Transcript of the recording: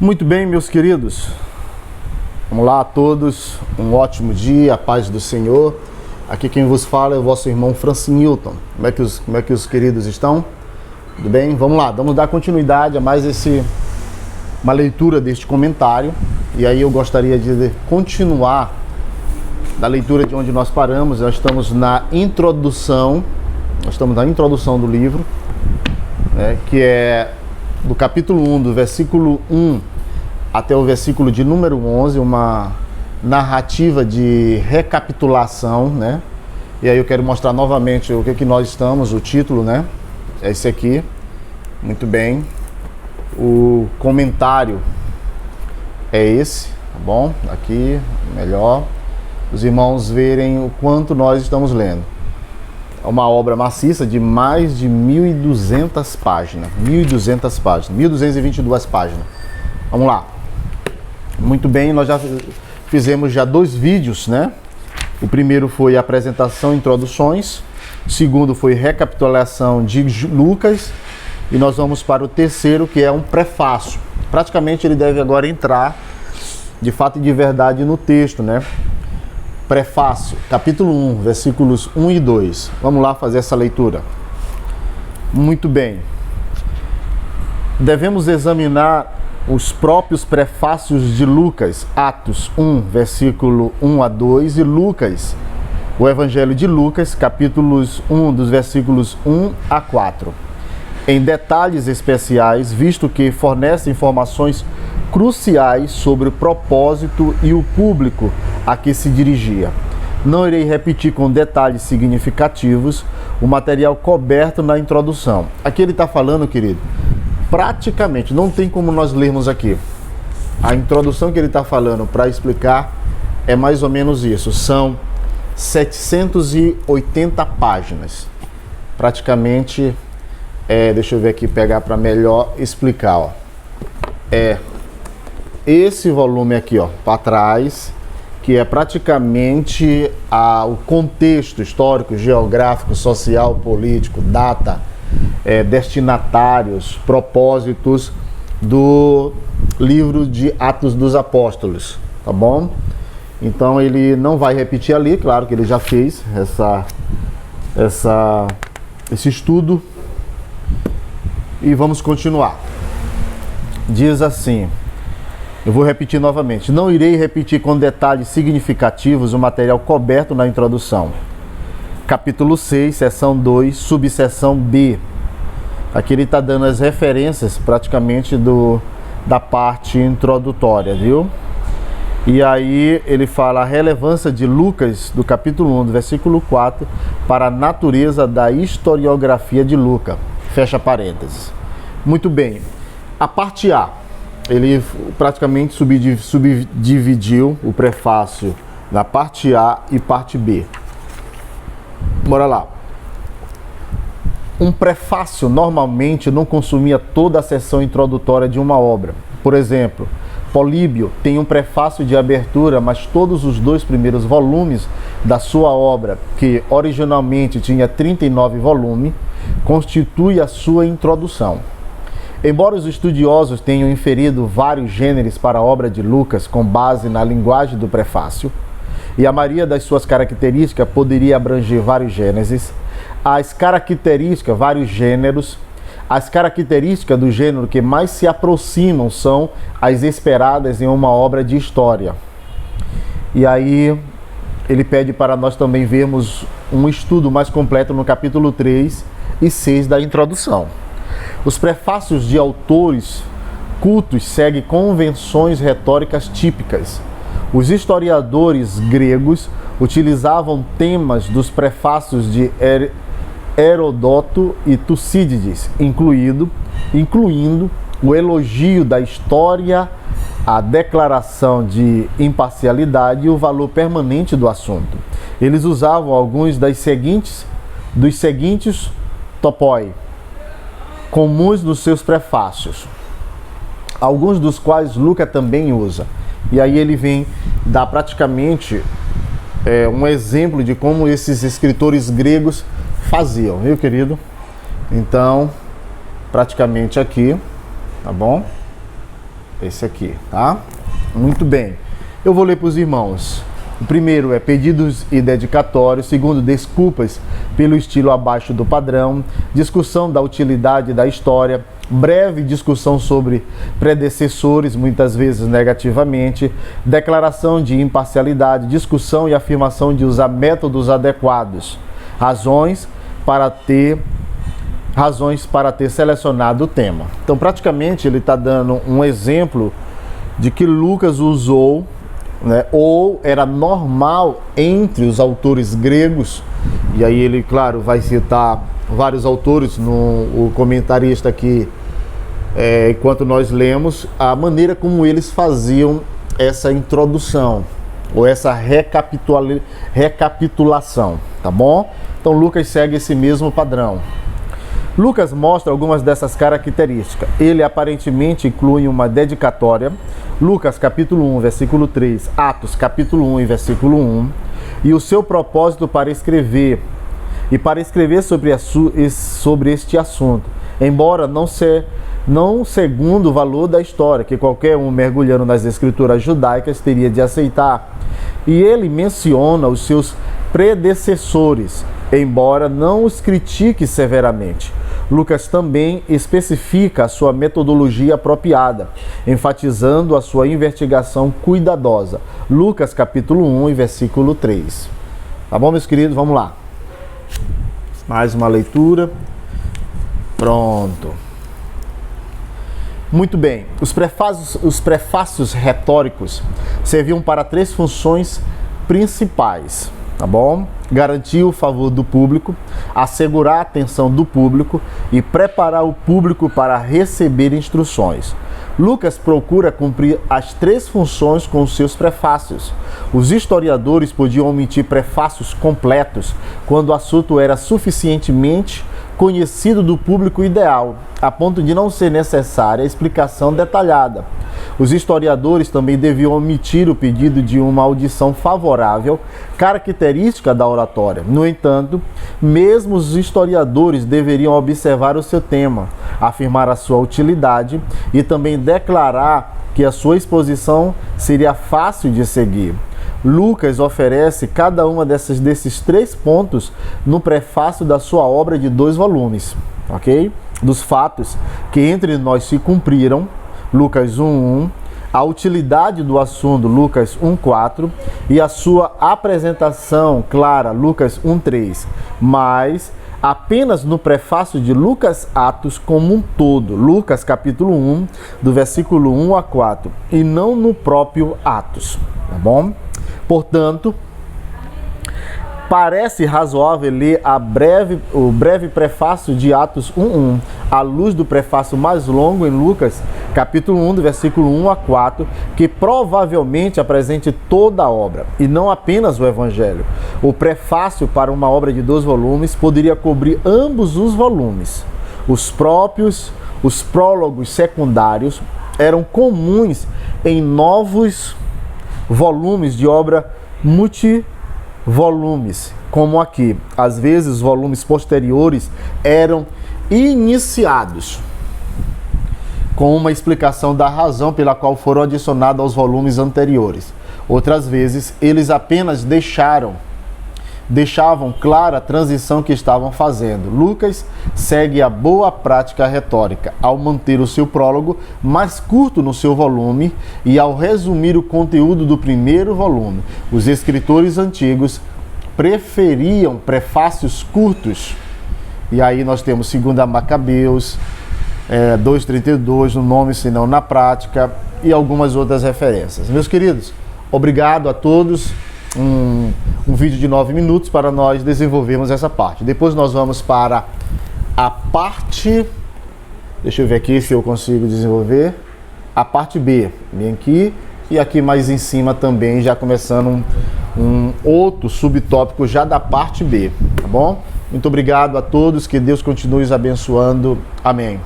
Muito bem, meus queridos. Vamos lá a todos, um ótimo dia, a paz do Senhor. Aqui quem vos fala é o vosso irmão Francinilton. Como é que os queridos estão? Tudo bem? Vamos lá, vamos dar continuidade a mais uma leitura deste comentário. E aí eu gostaria de continuar da leitura de onde nós paramos. Nós estamos na introdução do livro, né, que é do capítulo 1, do versículo 1 até o versículo de número 11, uma narrativa de recapitulação, né? E aí eu quero mostrar novamente o que nós estamos, o título, né? É esse aqui. Muito bem. O comentário é esse, tá bom? Aqui, melhor. Os irmãos verem o quanto nós estamos lendo. É uma obra maciça de mais de 1.200 páginas. 1.222 páginas. Vamos lá. Muito bem, nós já fizemos 2 vídeos, né? O primeiro foi a apresentação, introduções. O segundo foi recapitulação de Lucas. E nós vamos para o terceiro, que é um prefácio. Praticamente ele deve agora entrar, de fato e de verdade, no texto, né? Prefácio, capítulo 1, versículos 1 e 2. Vamos lá fazer essa leitura. Muito bem. Devemos examinar os próprios prefácios de Lucas, Atos 1, versículo 1 a 2, e Lucas, o Evangelho de Lucas, capítulos 1, dos versículos 1 a 4. Em detalhes especiais, visto que fornece informações cruciais sobre o propósito e o público a que se dirigia. Não irei repetir com detalhes significativos o material coberto na introdução. Aqui ele está falando, querido, praticamente, não tem como nós lermos aqui. A introdução que ele está falando para explicar é mais ou menos isso. São 780 páginas. Praticamente, deixa eu ver aqui, pegar para melhor explicar, ó. Esse volume aqui, ó, para trás, que é praticamente o contexto histórico, geográfico, social, político, data, destinatários, propósitos do livro de Atos dos Apóstolos, tá bom? Então ele não vai repetir ali, claro que ele já fez esse estudo. E vamos continuar. Diz assim, eu vou repetir novamente. Não irei repetir com detalhes significativos o material coberto na introdução. Capítulo 6, seção 2, subseção B. Aqui ele está dando as referências praticamente da parte introdutória, viu? E aí ele fala a relevância de Lucas, do capítulo 1, do versículo 4, para a natureza da historiografia de Lucas. Fecha parênteses. Muito bem. A parte A. Ele praticamente subdividiu o prefácio na parte A e parte B. Bora lá. Um prefácio normalmente não consumia toda a seção introdutória de uma obra. Por exemplo, Políbio tem um prefácio de abertura, mas todos os 2 primeiros volumes da sua obra, que originalmente tinha 39 volumes, constitui a sua introdução. Embora os estudiosos tenham inferido vários gêneros para a obra de Lucas com base na linguagem do prefácio, e a maioria das suas características poderia abranger vários gêneros, as características do gênero que mais se aproximam são as esperadas em uma obra de história. E aí ele pede para nós também vermos um estudo mais completo no capítulo 3 e 6 da introdução. Os prefácios de autores cultos seguem convenções retóricas típicas. Os historiadores gregos utilizavam temas dos prefácios de Heródoto e Tucídides, incluindo o elogio da história, a declaração de imparcialidade e o valor permanente do assunto. Eles usavam alguns dos seguintes topoi comuns nos seus prefácios, alguns dos quais Lucas também usa. E aí ele vem dar praticamente um exemplo de como esses escritores gregos faziam, viu, querido? Então, praticamente aqui, tá bom? Esse aqui, tá? Muito bem. Eu vou ler para os irmãos. O primeiro é pedidos e dedicatórios. Segundo, desculpas pelo estilo abaixo do padrão. Discussão da utilidade da história. Breve discussão sobre predecessores, muitas vezes negativamente. Declaração de imparcialidade. Discussão e afirmação de usar métodos adequados. Razões para ter selecionado o tema. Então, praticamente, ele está dando um exemplo de que Lucas usou, né, ou era normal entre os autores gregos, e aí ele, claro, vai citar vários autores, o comentarista aqui, enquanto nós lemos, a maneira como eles faziam essa introdução, ou essa recapitulação, tá bom? Então, Lucas segue esse mesmo padrão. Lucas mostra algumas dessas características. Ele aparentemente inclui uma dedicatória, Lucas capítulo 1, versículo 3, Atos capítulo 1 e versículo 1, e o seu propósito para escrever sobre este assunto, embora não segundo o valor da história, que qualquer um mergulhando nas escrituras judaicas teria de aceitar. E ele menciona os seus predecessores, embora não os critique severamente. Lucas também especifica a sua metodologia apropriada, enfatizando a sua investigação cuidadosa. Lucas capítulo 1 e versículo 3. Tá bom, meus queridos? Vamos lá. Mais uma leitura. Pronto. Muito bem. Os prefácios retóricos serviam para 3 funções principais. Tá bom? Garantir o favor do público, assegurar a atenção do público e preparar o público para receber instruções. Lucas procura cumprir as 3 funções com os seus prefácios. Os historiadores podiam omitir prefácios completos quando o assunto era suficientemente conhecido do público ideal, a ponto de não ser necessária a explicação detalhada. Os historiadores também deviam omitir o pedido de uma audição favorável, característica da oratória. No entanto, mesmo os historiadores deveriam observar o seu tema, afirmar a sua utilidade e também declarar que a sua exposição seria fácil de seguir. Lucas oferece cada uma desses 3 pontos no prefácio da sua obra de 2 volumes, ok? Dos fatos que entre nós se cumpriram, Lucas 1:1, a utilidade do assunto, Lucas 1:4, e a sua apresentação clara, Lucas 1:3, mas apenas no prefácio de Lucas Atos como um todo, Lucas capítulo 1, do versículo 1 a 4, e não no próprio Atos, tá bom? Portanto, parece razoável ler o breve prefácio de Atos 1:1, à luz do prefácio mais longo em Lucas, capítulo 1, do versículo 1 a 4, que provavelmente apresente toda a obra, e não apenas o Evangelho. O prefácio para uma obra de 2 volumes poderia cobrir ambos os volumes. Os prólogos secundários eram comuns em novos volumes de obra multivolumes, como aqui. Às vezes, os volumes posteriores eram iniciados com uma explicação da razão pela qual foram adicionados aos volumes anteriores. Outras vezes, eles apenas deixavam clara a transição que estavam fazendo. Lucas segue a boa prática retórica ao manter o seu prólogo mais curto no seu volume e ao resumir o conteúdo do primeiro volume. Os escritores antigos preferiam prefácios curtos. E aí nós temos 2 Macabeus, 2:32, no nome senão na prática, e algumas outras referências. Meus queridos, obrigado a todos. Um vídeo de 9 minutos para nós desenvolvermos essa parte. Depois nós vamos para a parte, deixa eu ver aqui se eu consigo desenvolver, a parte B, bem aqui, e aqui mais em cima também, já começando um outro subtópico já da parte B, tá bom? Muito obrigado a todos, que Deus continue os abençoando. Amém.